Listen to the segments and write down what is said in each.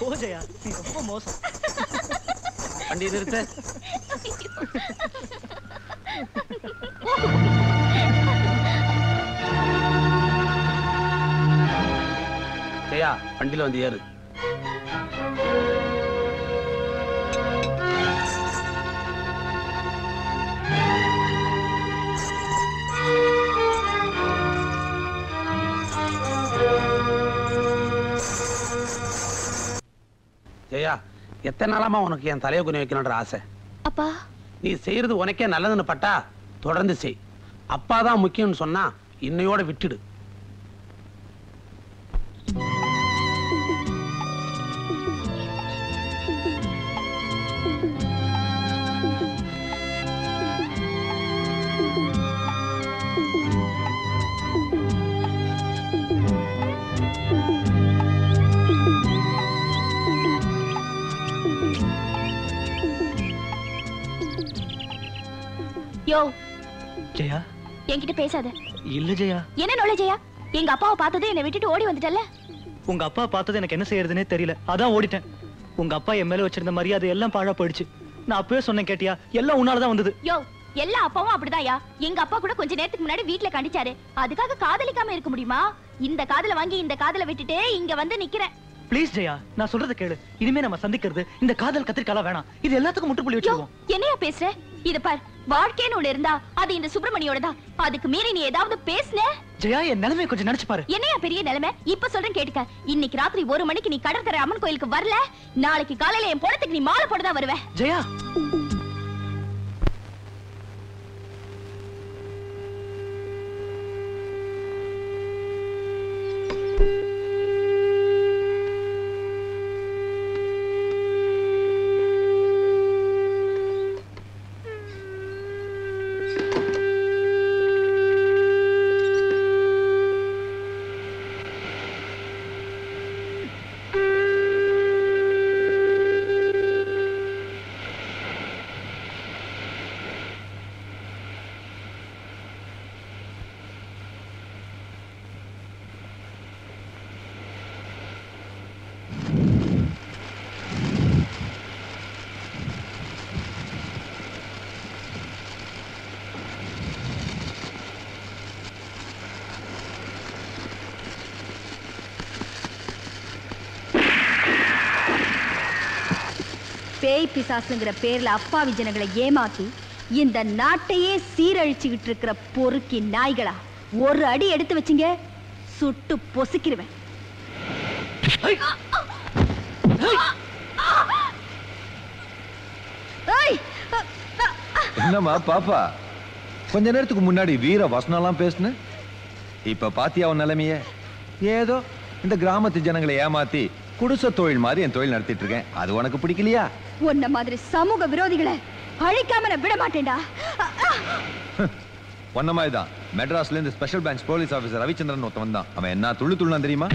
போ ஜெயா, நீ ரொம்ப மோசம். வண்டி நிறுத்து. ஜெயா, வண்டியில வந்து ஏறு. ஜெயா, எத்தனை நாளாமா உனக்கு என் தலையை குனி வைக்கணும்ன்ற ஆசை? அப்பா, நீ செய்யறது உனக்கே நல்லதுன்னு பட்டா தொடர்ந்து செய். அப்பாதான் முக்கியம்னு சொன்னா இன்னையோட விட்டுடு. யோ ஜெயா, என்கிட்ட பேசாத. இல்ல ஜெயா. என்ன நோல ஜெயா, எங்க அப்பாவை பார்த்தது என்னை விட்டுட்டு ஓடி வந்துட்டல்ல. உங்க அப்பா பார்த்தது எனக்கு என்ன செய்யறதுனே தெரியல, அதான் ஓடிட்டேன். உங்க அப்பா என் மேல வச்சிருந்த மரியாதை எல்லாம் பாழா போயிடுச்சு. நான் அப்பவே சொன்னேன், கேட்டியா? எல்லாம் உன்னாலதான் வந்தது. யோ, எல்லா அப்பாவும் அப்படிதான்யா. எங்க அப்பா கூட கொஞ்ச நேரத்துக்கு முன்னாடி வீட்டுல கண்டிச்சாரு. அதுக்காக காதலிக்காம இருக்க முடியுமா? இந்த காதல வாங்கி இந்த காதல விட்டுட்டு இங்க வந்து நிக்கிறேன். ப்ளீஸ் ஜெயா, நான் சொல்றத கேளு. இனிமே நம்ம சந்திக்கிறது இந்த காதல் கத்திரிக்கால வேணாம். இது எல்லாத்துக்கும் முற்றுப்புள்ளி வச்சிருவோம். என்னையா பேசுற? இத பார், வாழ்க்கைன்னு ஒண்ணு இருந்தா அது இந்த சுப்பிரமணியோடதான். அதுக்கு மீறி நீ ஏதாவது பேசுன ஜெயா, என் நிலைமை கொஞ்சம் நினைச்சு பாரு. என்னையா பெரிய நிலைமை? இப்ப சொல்றேன் கேட்டுக்க. இன்னைக்கு ராத்திரி 1 மணிக்கு நீ கடற்கரை அம்மன் கோயிலுக்கு வரல, நாளைக்கு காலையில என் பொணத்துக்கு நீ மாலை போட்டுதான் வருவ. ஜெயா, பேய் பிசாசுங்கிற பேர்ல அப்பாவி ஜனங்களை ஏமாத்தி இந்த நாட்டையே சீரழிச்சுக்கிட்டு இருக்கிற பொறுக்கி நாய்களா, ஒரு அடி எடுத்து வச்சிங்க, சுட்டு பொசுக்கிடுவேன். என்னம்மா பாப்பா, கொஞ்ச நேரத்துக்கு முன்னாடி வீர வசனம்லாம் பேசுன, இப்ப பாத்தியா அவன் நிலைமைய? ஏதோ இந்த கிராமத்து ஜனங்களை ஏமாத்தி குடிசை தொழில் மாதிரி என் தொழில் நடத்திட்டு இருக்கேன். அது உனக்கு பிடிக்கலையா? உன்ன மாதிரி சமூக விரோதிகளை அழிக்காம நான் விட மாட்டேன்டா. ஒன்ன மாதிரிதான் மெட்ராஸ்ல இருந்து special branch police officer Ravichandran ஒருத்தன் வந்தான். அவன் என்ன துள்ளு துள்ளான் தெரியுமா?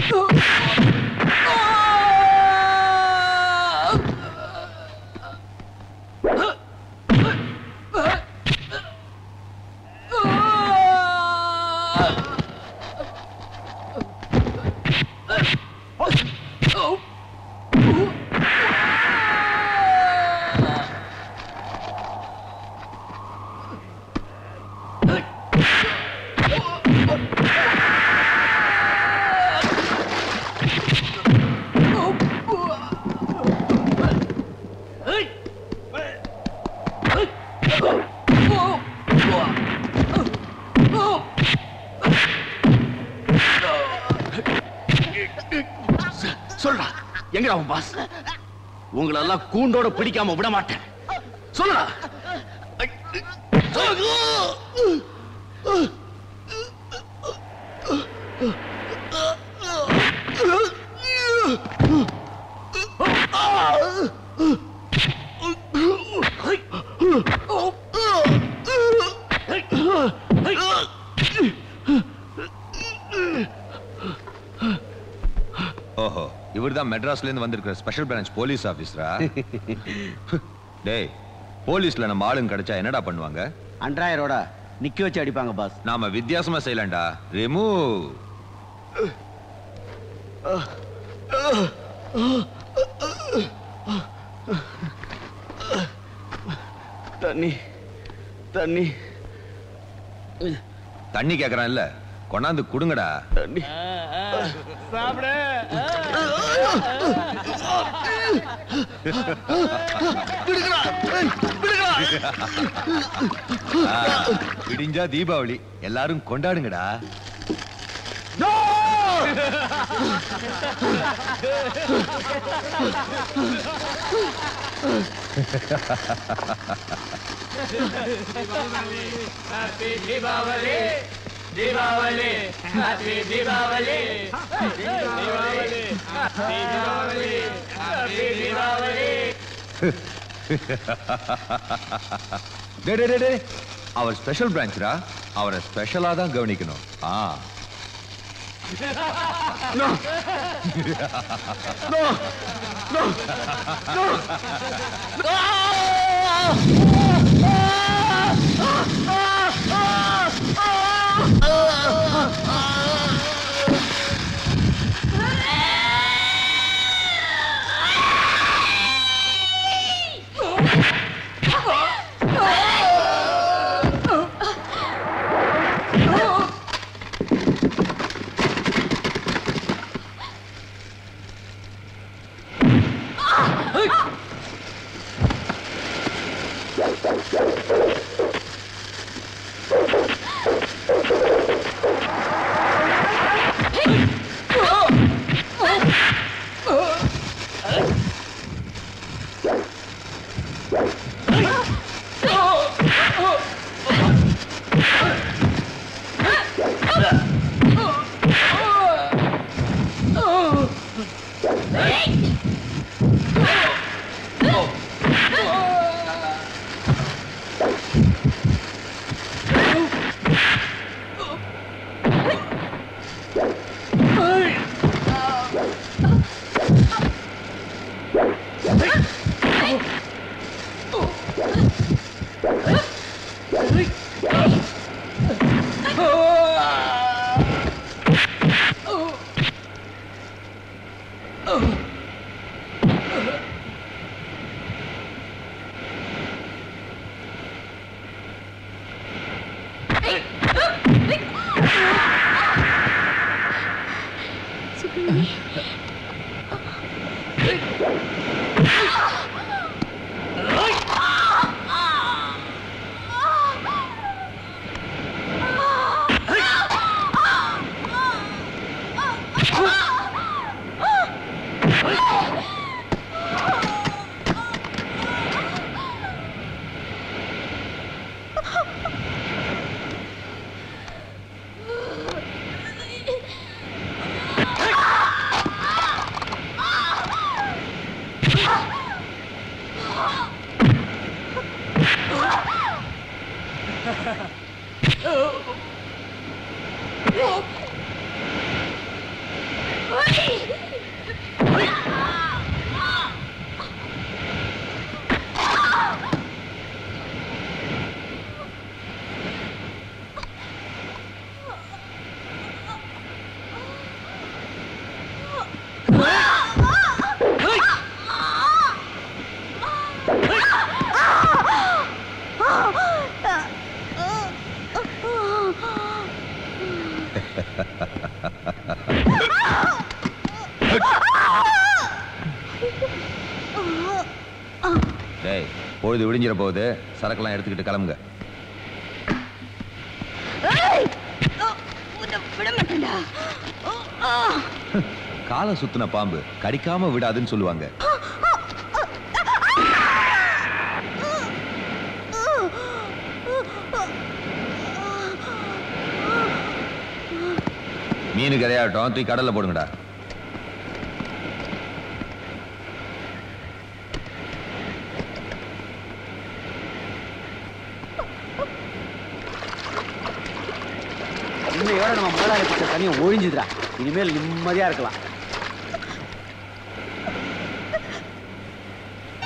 சொல்றா, எங்கடா உன் பாஸ்? உங்களெல்லாம் கூண்டோட பிடிக்காம விட மாட்டேன். சொல்லுடா. ஓஹோ, இவர்தான் மெட்ராஸ்ல இருந்து வந்திருக்கிற ஸ்பெஷல் பிரான்ச் போலீஸ் ஆபீசரா? டேய், போலீஸ்ல நம்ம ஆளுங்க கிடைச்சா என்னடா பண்ணுவாங்க? அன்றாயரோட நிக்க வச்சு அடிப்பாங்க பாஸ். நாம வித்தியாசமா செய்யலாம்டா. ரிமூவ். தண்ணி தண்ணி தண்ணி கேக்குறான் இல்ல, கொண்டாந்து குடுங்கடா. தண்ணி சாப்பிடு. விடிஞ்சா தீபாவளி, எல்லாரும் கொண்டாடுங்கடா. Happy Deepavali, Deepavali, Happy Deepavali, Deepavali, Deepavali, Happy Deepavali. டே அவர் ஸ்பெஷல் பிரான்ச்ரா, அவரை ஸ்பெஷலா தான் கவனிக்கணும். No! No! No! No! பொழுது விடிஞ்சிட போகுது, சரக்கெல்லாம் எடுத்துக்கிட்டு கிளம்புங்க. காலை சுத்தின பாம்பு கடிக்காம விடாதுன்னு சொல்லுவாங்க. மீனு கரையாட்டம் தூக்கி கடல்ல போடுங்கடா. இன்னையோட நம்ம முதலாளி பிடிச்ச தனியை ஒழிஞ்சுதுடா. இனிமேல் நிம்மதியா இருக்கலாம்.